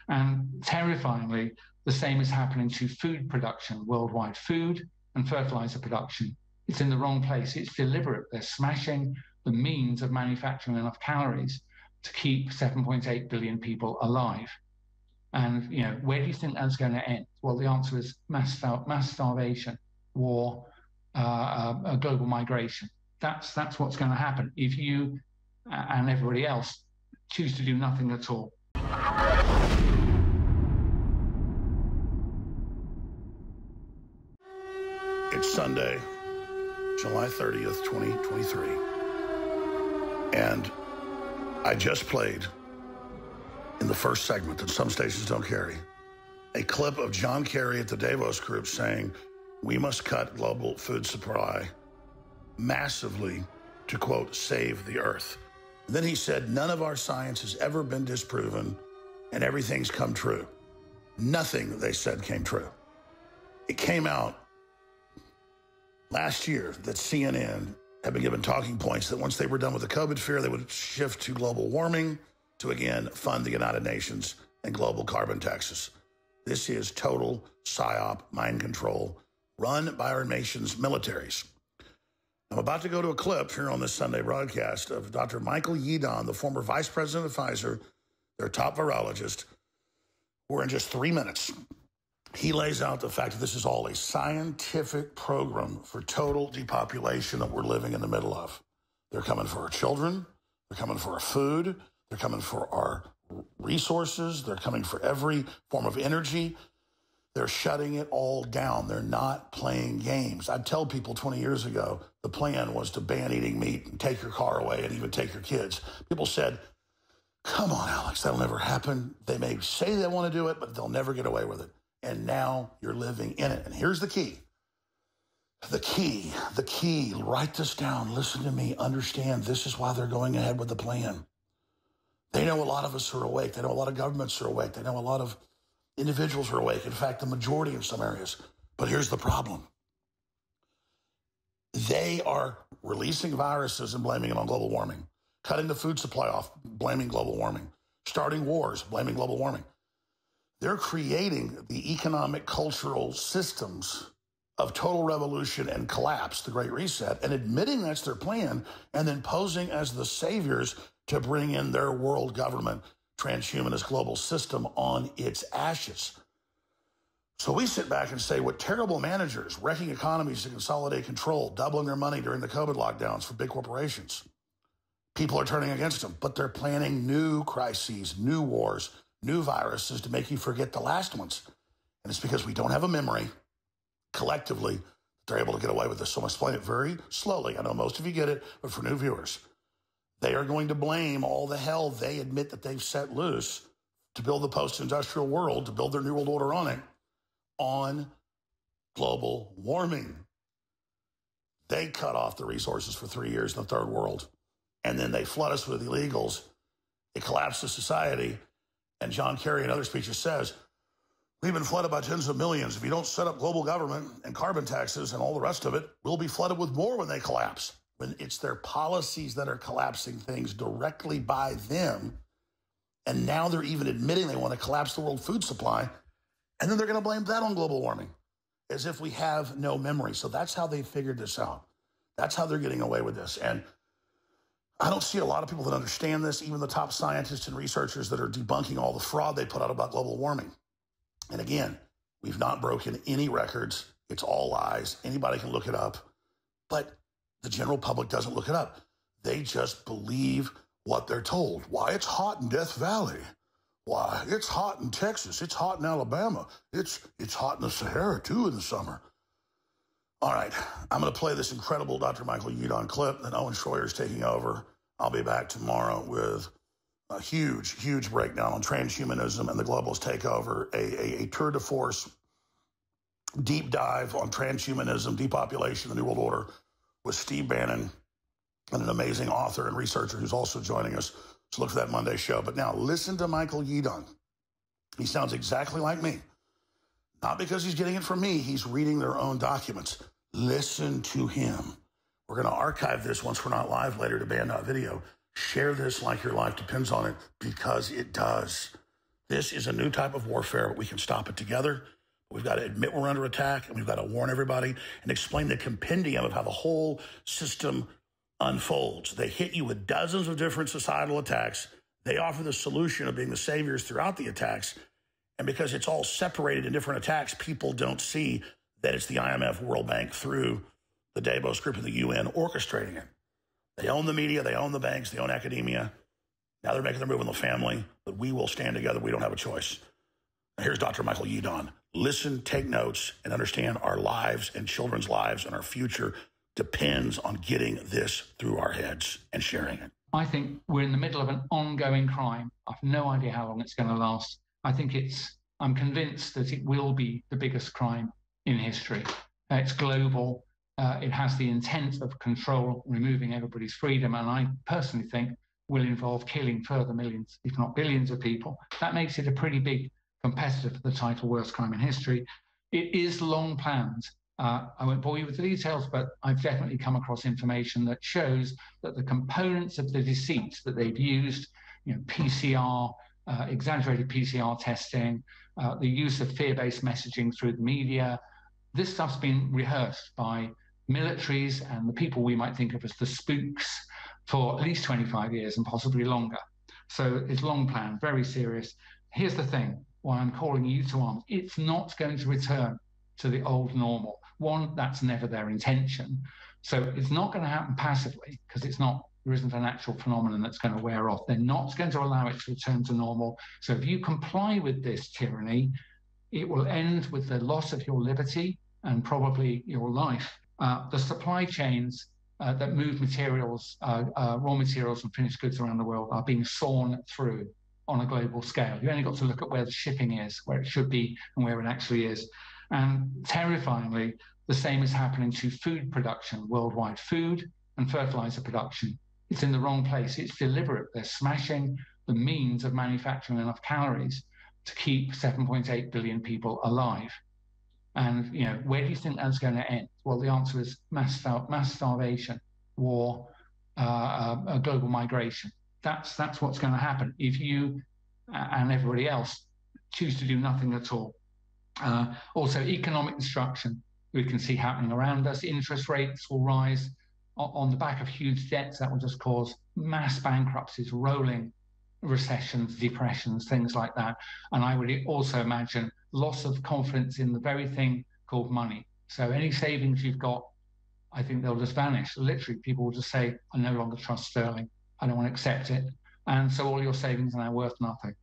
And terrifyingly, the same is happening to food production worldwide. Food and fertilizer production. It's in the wrong place. It's deliberate. They're smashing the means of manufacturing enough calories to keep 7.8 billion people alive. And where do you think that's going to end? Well, the answer is mass starvation, war, global migration. That's what's going to happen if you and everybody else choose to do nothing at all. It's Sunday, July 30th, 2023. And I just played, in the first segment that some stations don't carry, a clip of John Kerry at the Davos group saying, we must cut global food supply massively to, quote, save the earth. And then he said, none of our science has ever been disproven and everything's come true. Nothing, they said, came true. It came out last year that CNN had been given talking points that once they were done with the COVID fear, they would shift to global warming to, again, fund the United Nations and global carbon taxes. This is total PSYOP, mind control, run by our nation's militaries. I'm about to go to a clip here on this Sunday broadcast of Dr. Michael Yeadon, the former vice president of Pfizer, their top virologist, where in just 3 minutes, he lays out the fact that this is all a scientific program for total depopulation that we're living in the middle of. They're coming for our children. They're coming for our food. They're coming for our resources. They're coming for every form of energy. They're shutting it all down. They're not playing games. I'd tell people 20 years ago, the plan was to ban eating meat and take your car away and even take your kids. People said, come on, Alex, that'll never happen. They may say they want to do it, but they'll never get away with it. And now you're living in it. And here's the key. The key, write this down, listen to me, understand this is why they're going ahead with the plan. They know a lot of us are awake. They know a lot of governments are awake. They know a lot of individuals are awake. In fact, the majority in some areas. But here's the problem. They are releasing viruses and blaming it on global warming, cutting the food supply off, blaming global warming, starting wars, blaming global warming. They're creating the economic, cultural systems of total revolution and collapse, the Great Reset, and admitting that's their plan, and then posing as the saviors to bring in their world government, transhumanist global system on its ashes. So we sit back and say, what terrible managers, wrecking economies to consolidate control, doubling their money during the COVID lockdowns for big corporations. People are turning against them, but they're planning new crises, new wars, new viruses to make you forget the last ones. And it's because we don't have a memory collectively that they're able to get away with this. So I'm going to explain it very slowly. I know most of you get it, but for new viewers, they are going to blame all the hell they admit that they've set loose to build the post-industrial world, to build their new world order on it, on global warming. They cut off the resources for 3 years in the third world, and then they flood us with illegals. It collapses society. And John Kerry in other speeches says, we've been flooded by tens of millions. If you don't set up global government and carbon taxes and all the rest of it, we'll be flooded with more when they collapse. When it's their policies that are collapsing things directly by them. And now they're even admitting they want to collapse the world food supply. And then they're going to blame that on global warming, as if we have no memory. So that's how they figured this out. That's how they're getting away with this. And I don't see a lot of people that understand this, even the top scientists and researchers that are debunking all the fraud they put out about global warming. And again, we've not broken any records. It's all lies. Anybody can look it up. But the general public doesn't look it up. They just believe what they're told. Why, it's hot in Death Valley. Why, it's hot in Texas. It's hot in Alabama. It's hot in the Sahara, too, in the summer. All right, I'm going to play this incredible Dr. Michael Yeadon clip, then Owen Schroyer's taking over. I'll be back tomorrow with a huge, huge breakdown on transhumanism and the globalist takeover, a tour de force deep dive on transhumanism, depopulation, the New World Order, with Steve Bannon, and an amazing author and researcher who's also joining us. So look for that Monday show. But now listen to Michael Yeadon. He sounds exactly like me. Not because he's getting it from me. He's reading their own documents. Listen to him. We're going to archive this once we're not live later to band.video. Share this like your life depends on it, because it does. This is a new type of warfare, but we can stop it together. We've got to admit we're under attack, and we've got to warn everybody and explain the compendium of how the whole system unfolds. They hit you with dozens of different societal attacks. They offer the solution of being the saviors throughout the attacks. And because it's all separated in different attacks, people don't see that it's the IMF, World Bank, through the Davos Group and the UN orchestrating it. They own the media, they own the banks, they own academia. Now they're making their move on the family, but we will stand together. We don't have a choice. Now here's Dr. Michael Yeadon. Listen, take notes, and understand our lives and children's lives and our future depends on getting this through our heads and sharing it. I think we're in the middle of an ongoing crime. I've no idea how long it's going to last. I'm convinced that it will be the biggest crime in history. It's global. It has the intent of control, removing everybody's freedom, and I personally think will involve killing further millions, if not billions of people. That makes it a pretty big competitor for the title worst crime in history. It is long planned. I won't bore you with the details, but I've definitely come across information that shows that the components of the deceit that they've used, PCR, exaggerated PCR testing, the use of fear-based messaging through the media, this stuff's been rehearsed by militaries and the people we might think of as the spooks for at least 25 years and possibly longer. So it's long planned, very serious. Here's the thing, why I'm calling you to arms. It's not going to return to the old normal. One, that's never their intention. So it's not going to happen passively because there isn't an actual phenomenon that's going to wear off. They're not going to allow it to return to normal. So if you comply with this tyranny, it will end with the loss of your liberty and probably your life. The supply chains that move materials, raw materials and finished goods around the world are being sawn through on a global scale. You only got to look at where the shipping is, where it should be and where it actually is. And terrifyingly, the same is happening to food production worldwide, food and fertilizer production. It's in the wrong place. It's deliberate. They're smashing the means of manufacturing enough calories to keep 7.8 billion people alive. And, where do you think that's going to end? Well, the answer is mass starvation, war, global migration. That's what's going to happen if you and everybody else choose to do nothing at all. Also, economic destruction we can see happening around us. Interest rates will rise on the back of huge debts. That will just cause mass bankruptcies, rolling recessions, depressions, things like that. And I would also imagine loss of confidence in the very thing called money. So any savings you've got, I think they'll just vanish. Literally, people will just say, I no longer trust sterling. I don't want to accept it. And so all your savings are now worth nothing.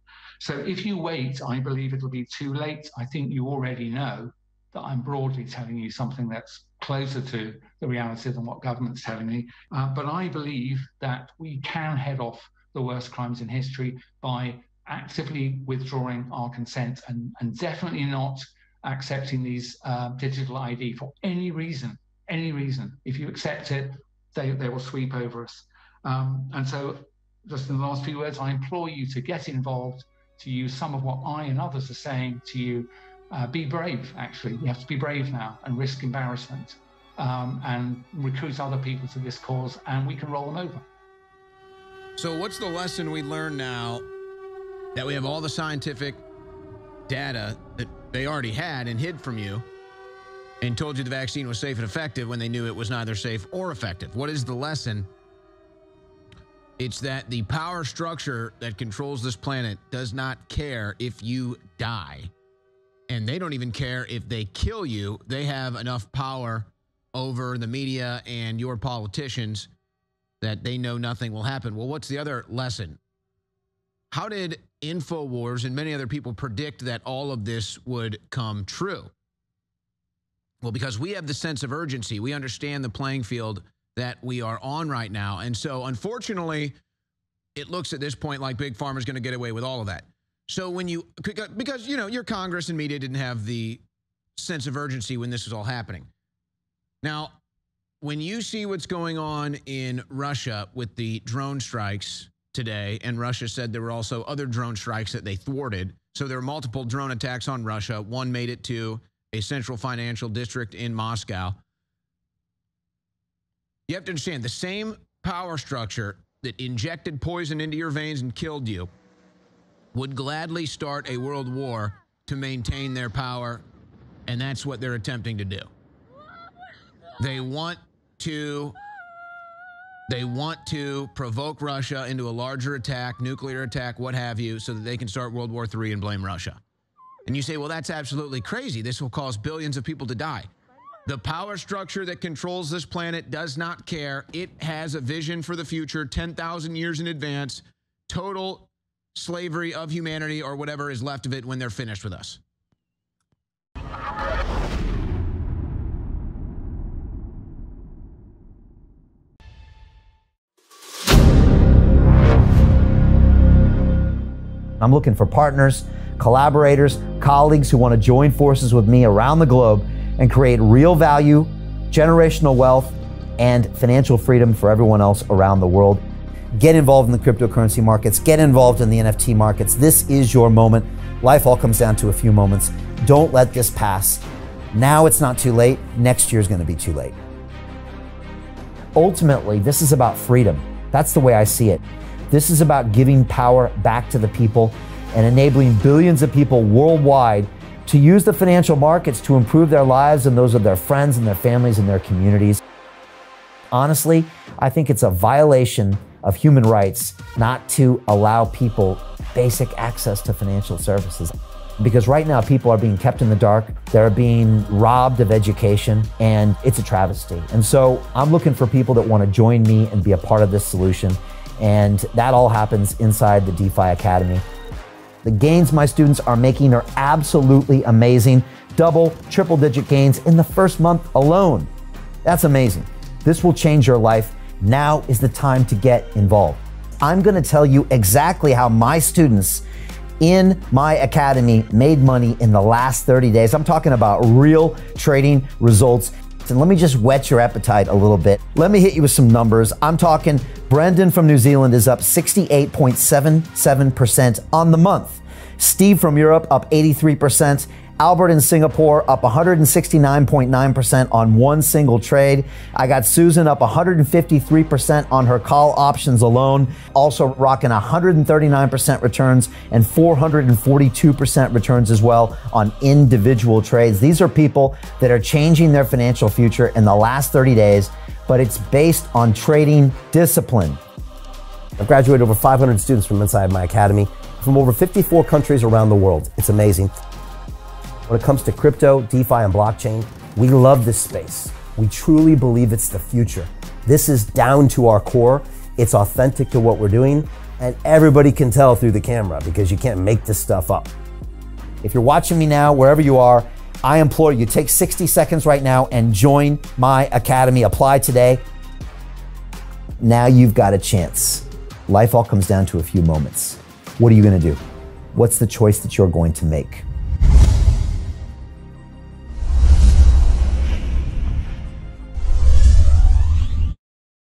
So if you wait, I believe it'll be too late. I think you already know that I'm broadly telling you something that's closer to the reality than what government's telling me. But I believe that we can head off the worst crimes in history by actively withdrawing our consent and definitely not accepting these digital ID for any reason. If you accept it, they will sweep over us. And so just in the last few words, I implore you to get involved, to use some of what I and others are saying to you. Be brave, actually. You have to be brave now and risk embarrassment and recruit other people to this cause, and we can roll them over. So what's the lesson we learn now that we have all the scientific data that they already had and hid from you and told you the vaccine was safe and effective when they knew it was neither safe or effective? What is the lesson? It's that the power structure that controls this planet does not care if you die. And they don't even care if they kill you. They have enough power over the media and your politicians that they know nothing will happen. Well, what's the other lesson? How did InfoWars and many other people predict that all of this would come true? Well, because we have the sense of urgency. We understand the playing field that we are on right now. And so, unfortunately, it looks at this point like Big Pharma is going to get away with all of that. So when you, because, your Congress and media didn't have the sense of urgency when this was all happening. Now, when you see what's going on in Russia with the drone strikes today, and Russia said there were also other drone strikes that they thwarted. So there were multiple drone attacks on Russia. One made it to a central financial district in Moscow. You have to understand the same power structure that injected poison into your veins and killed you would gladly start a world war to maintain their power, and that's what they're attempting to do. They want to provoke Russia into a larger attack, nuclear attack, what have you, so that they can start World War III and blame Russia. And you say, well, that's absolutely crazy. This will cause billions of people to die. The power structure that controls this planet does not care. It has a vision for the future 10,000 years in advance, total slavery of humanity or whatever is left of it when they're finished with us. I'm looking for partners, collaborators, colleagues who want to join forces with me around the globe and create real value, generational wealth, and financial freedom for everyone else around the world. Get involved in the cryptocurrency markets, get involved in the NFT markets. This is your moment. Life all comes down to a few moments. Don't let this pass. Now it's not too late. Next year is going to be too late. Ultimately, this is about freedom. That's the way I see it. This is about giving power back to the people and enabling billions of people worldwide to use the financial markets to improve their lives and those of their friends and their families and their communities. Honestly, I think it's a violation of human rights not to allow people basic access to financial services. Because right now people are being kept in the dark, they're being robbed of education, and it's a travesty. And so I'm looking for people that want to join me and be a part of this solution. And that all happens inside the DeFi Academy. The gains my students are making are absolutely amazing. Double, triple-digit gains in the first month alone. That's amazing. This will change your life. Now is the time to get involved. I'm going to tell you exactly how my students in my academy made money in the last 30 days. I'm talking about real trading results. And let me just whet your appetite a little bit. Let me hit you with some numbers. I'm talking Brendan from New Zealand is up 68.77% on the month. Steve from Europe up 83%. Albert in Singapore up 169.9% on one single trade. I got Susan up 153% on her call options alone. Also rocking 139% returns and 442% returns as well on individual trades. These are people that are changing their financial future in the last 30 days, but it's based on trading discipline. I've graduated over 500 students from inside my academy from over 54 countries around the world. It's amazing. When it comes to crypto, DeFi, and blockchain, we love this space. We truly believe it's the future. This is down to our core. It's authentic to what we're doing, and everybody can tell through the camera because you can't make this stuff up. If you're watching me now, wherever you are, I implore you, take 60 seconds right now and join my academy. Apply today. Now you've got a chance. Life all comes down to a few moments. What are you going to do? What's the choice that you're going to make?